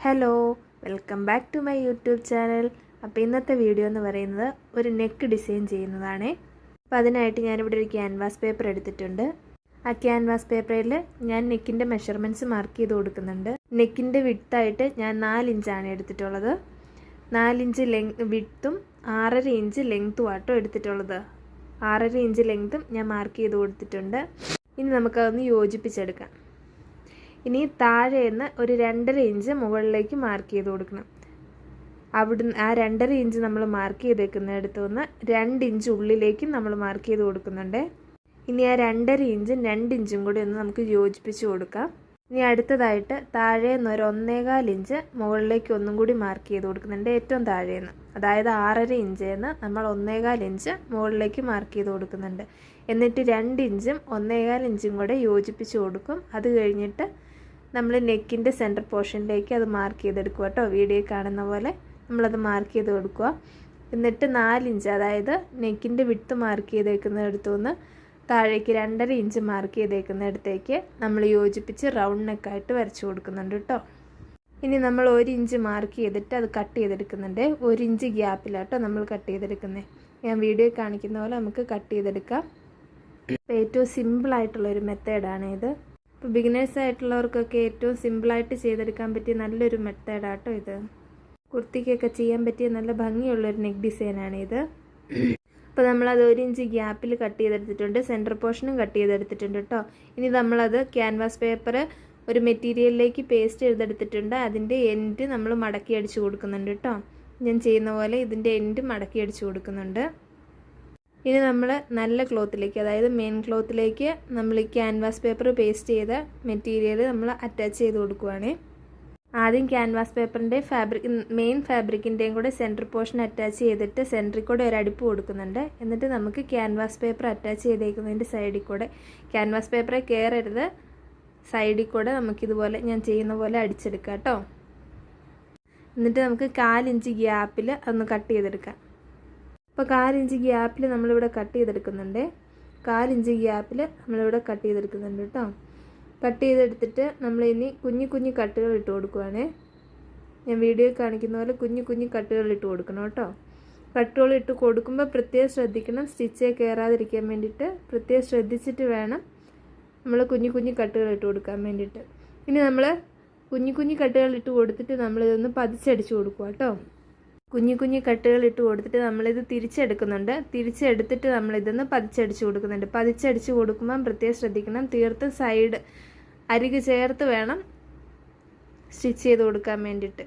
Hello, welcome back to my YouTube channel. അപ്പോൾ ഇന്നത്തെ video എന്ന് പറയുന്നത് ഒരു നെക്ക് ഡിസൈൻ ചെയ്യുന്നതാണ്. അപ്പോൾ അതിനായിട്ട് ഞാനിവിടെ ഒരു ക്യാൻവാസ് പേപ്പർ എടുത്തിട്ടുണ്ട്. ആ ക്യാൻവാസ് പേപ്പറിൽ ഞാൻ നെക്കിൻ്റെ മെഷർമെൻറ്റ്സ് മാർക്ക് ചെയ്ത് കൊടുക്കുന്നുണ്ട്. നെക്കിൻ്റെ വിഡ്ത്തായിട്ട് ഞാൻ 4 ഇഞ്ചാണ് എടുത്തിട്ടുള്ളത്. 4 ഇഞ്ച് വിഡ്ത്തും 6.5 ഇഞ്ച് ലെങ്ത്തും ആട്ടോ എടുത്തിട്ടുള്ളത്. 6.5 ഇഞ്ച് ലെങ്ത്തും ഞാൻ മാർക്ക് ചെയ്ത് കൊടുത്തിട്ടുണ്ട്. ഇനി നമുക്കതൊന്ന് യോജിപ്പിച്ചെടുക്കാം. ഇനി താഴെ നിന്ന് ഒരു 2.5 ഇഞ്ച് മുകളിലേക്ക് മാർക്ക് ചെയ്ത് കൊടുക്കണം. അവിടുന്ന് ആ 2.5 ഇഞ്ച് നമ്മൾ മാർക്ക് ചെയ്തേക്കുന്നിടത്തു നിന്ന് 2 ഇഞ്ച് ഉള്ളിലേക്കും നമ്മൾ മാർക്ക് ചെയ്ത് കൊടുക്കുന്നുണ്ട്. ഇനി ആ 2.5 ഇഞ്ചും 2 ഇഞ്ചും കൂടി ഒന്ന് നമുക്ക് യോജിപ്പിച്ച് കൊടുക്കാം. ഇനി അടുത്തതായിട്ട് താഴെ നിന്ന് ഒരു 1.25 ഇഞ്ച് മുകളിലേക്ക് ഒന്നും കൂടി മാർക്ക് ചെയ്ത് കൊടുക്കുന്നുണ്ട്. ഏറ്റവും താഴെ നിന്ന്, അതായത് 6.5 ഇഞ്ചിൽ നമ്മൾ 1.25 ഇഞ്ച് മുകളിലേക്ക് മാർക്ക് ചെയ്ത് കൊടുക്കുന്നുണ്ട്. എന്നിട്ട് 2 ഇഞ്ചും 1.25 ഇഞ്ചും കൂടെ യോജിപ്പിച്ച് കൊടുക്കും. അത് കഴിഞ്ഞിട്ട് നമ്മൾ നെക്കിൻ്റെ സെൻറ്റർ പോർഷനിലേക്ക് അത് മാർക്ക് ചെയ്തെടുക്കുക കേട്ടോ. വീഡിയോ കാണുന്ന പോലെ നമ്മളത് മാർക്ക് ചെയ്ത് കൊടുക്കുക. എന്നിട്ട് 4 ഇഞ്ച്, അതായത് നെക്കിൻ്റെ വിഡ്ത്ത് മാർക്ക് ചെയ്തേക്കുന്നിടത്തു നിന്ന് താഴേക്ക് 2.5 ഇഞ്ച് മാർക്ക് ചെയ്തേക്കുന്നിടത്തേക്ക് നമ്മൾ യോജിപ്പിച്ച് റൗണ്ട് നെക്കായിട്ട് വരച്ച് കൊടുക്കുന്നുണ്ട് കേട്ടോ. ഇനി നമ്മൾ 1 ഇഞ്ച് മാർക്ക് ചെയ്തിട്ട് അത് കട്ട് ചെയ്തെടുക്കുന്നുണ്ട്. 1 ഇഞ്ച് ഗ്യാപ്പിലാട്ടോ നമ്മൾ കട്ട് ചെയ്തെടുക്കുന്നത്. ഞാൻ വീഡിയോ കാണിക്കുന്ന പോലെ നമുക്ക് കട്ട് ചെയ്തെടുക്കാം. അപ്പോൾ ഏറ്റവും സിമ്പിളായിട്ടുള്ളൊരു മെത്തേഡാണ് ഇത്. ഇപ്പോൾ ബിഗിനേഴ്സ് ആയിട്ടുള്ളവർക്കൊക്കെ ഏറ്റവും സിമ്പിളായിട്ട് ചെയ്തെടുക്കാൻ പറ്റിയ നല്ലൊരു മെത്തേഡാട്ടോ ഇത്. കുർത്തിക്കൊക്കെ ചെയ്യാൻ പറ്റിയ നല്ല ഭംഗിയുള്ളൊരു നെക്ക് ഡിസൈനാണ് ഇത്. അപ്പോൾ നമ്മളത് 1 ഇഞ്ച് ഗ്യാപ്പിൽ കട്ട് ചെയ്തെടുത്തിട്ടുണ്ട്. സെൻറ്റർ പോർഷനും കട്ട് ചെയ്തെടുത്തിട്ടുണ്ട് കേട്ടോ. ഇനി നമ്മളത് ക്യാൻവാസ് പേപ്പർ ഒരു മെറ്റീരിയലിലേക്ക് പേസ്റ്റ് ചെയ്തെടുത്തിട്ടുണ്ട്. അതിൻ്റെ എൻഡ് നമ്മൾ മടക്കി അടിച്ച് കൊടുക്കുന്നുണ്ട് കേട്ടോ. ഞാൻ ചെയ്യുന്ന പോലെ ഇതിൻ്റെ എൻഡ് മടക്കി അടിച്ച് കൊടുക്കുന്നുണ്ട്. ഇനി നമ്മൾ നല്ല ക്ലോത്തിലേക്ക്, അതായത് മെയിൻ ക്ലോത്തിലേക്ക് നമ്മൾ ഈ ക്യാൻവാസ് പേപ്പർ പേസ്റ്റ് ചെയ്ത മെറ്റീരിയൽ നമ്മൾ അറ്റാച്ച് ചെയ്ത് കൊടുക്കുവാണ്. ആദ്യം ക്യാൻവാസ് പേപ്പറിൻ്റെ മെയിൻ ഫാബ്രിക്കിൻ്റെയും കൂടെ സെൻറ്റർ പോർഷൻ അറ്റാച്ച് ചെയ്തിട്ട് സെൻറ്ററിൽ കൂടെ ഒരു അടിപ്പ് കൊടുക്കുന്നുണ്ട്. എന്നിട്ട് നമുക്ക് ക്യാൻവാസ് പേപ്പർ അറ്റാച്ച് ചെയ്തേക്കുന്നതിൻ്റെ സൈഡിൽ കൂടെ, ക്യാൻവാസ് പേപ്പറെ കയറരുത്, സൈഡിൽ കൂടെ നമുക്കിതുപോലെ ഞാൻ ചെയ്യുന്ന പോലെ അടിച്ചെടുക്കാം കേട്ടോ. എന്നിട്ട് നമുക്ക് 4 ഇഞ്ച് ഗ്യാപ്പിൽ ഒന്ന് കട്ട് ചെയ്തെടുക്കാം. അപ്പോൾ 4 ഇഞ്ച് ഗ്യാപ്പിൽ നമ്മളിവിടെ കട്ട് ചെയ്തെടുക്കുന്നുണ്ട്. 4 ഇഞ്ച് ഗ്യാപ്പിൽ നമ്മളിവിടെ കട്ട് ചെയ്തെടുക്കുന്നുണ്ട് കേട്ടോ. കട്ട് ചെയ്തെടുത്തിട്ട് നമ്മളിനി കുഞ്ഞു കുഞ്ഞു കട്ടുകൾ ഇട്ട് കൊടുക്കുവാണ്. ഞാൻ വീഡിയോ കാണിക്കുന്ന പോലെ കുഞ്ഞു കുഞ്ഞു കട്ടുകൾ ഇട്ട് കൊടുക്കണം കേട്ടോ. കട്ടുകൾ ഇട്ട് കൊടുക്കുമ്പോൾ പ്രത്യേകം ശ്രദ്ധിക്കണം, സ്റ്റിച്ചേ കയറാതിരിക്കാൻ വേണ്ടിയിട്ട് പ്രത്യേകം ശ്രദ്ധിച്ചിട്ട് വേണം നമ്മൾ കുഞ്ഞു കുഞ്ഞു കട്ടുകൾ ഇട്ട് കൊടുക്കാൻ വേണ്ടിയിട്ട്. ഇനി നമ്മൾ കുഞ്ഞു കുഞ്ഞു കട്ടുകൾ ഇട്ട് കൊടുത്തിട്ട് നമ്മളിതൊന്ന് പതിച്ചടിച്ച് കൊടുക്കുക കേട്ടോ. കുഞ്ഞു കുഞ്ഞു കട്ടുകൾ ഇട്ട് കൊടുത്തിട്ട് നമ്മളിത് തിരിച്ചെടുക്കുന്നുണ്ട്. തിരിച്ചെടുത്തിട്ട് നമ്മളിതൊന്ന് പതിച്ചടിച്ച് കൊടുക്കുന്നുണ്ട്. പതിച്ചടിച്ച് കൊടുക്കുമ്പം പ്രത്യേകം ശ്രദ്ധിക്കണം, തീർത്ത് സൈഡ് അരികു ചേർത്ത് വേണം സ്റ്റിച്ച് ചെയ്ത് കൊടുക്കാൻ വേണ്ടിയിട്ട്.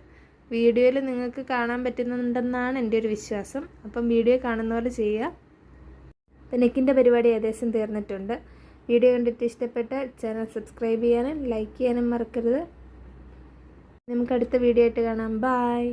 വീഡിയോയിൽ നിങ്ങൾക്ക് കാണാൻ പറ്റുന്നുണ്ടെന്നാണ് എൻ്റെ ഒരു വിശ്വാസം. അപ്പം വീഡിയോ കാണുന്ന പോലെ ചെയ്യുക. അപ്പം നെക്കിൻ്റെ പരിപാടി ഏകദേശം തീർന്നിട്ടുണ്ട്. വീഡിയോ കണ്ടിട്ട് ഇഷ്ടപ്പെട്ട ചാനൽ സബ്സ്ക്രൈബ് ചെയ്യാനും ലൈക്ക് ചെയ്യാനും മറക്കരുത്. നമുക്ക് അടുത്ത വീഡിയോ ആയിട്ട് കാണാം. ബൈ.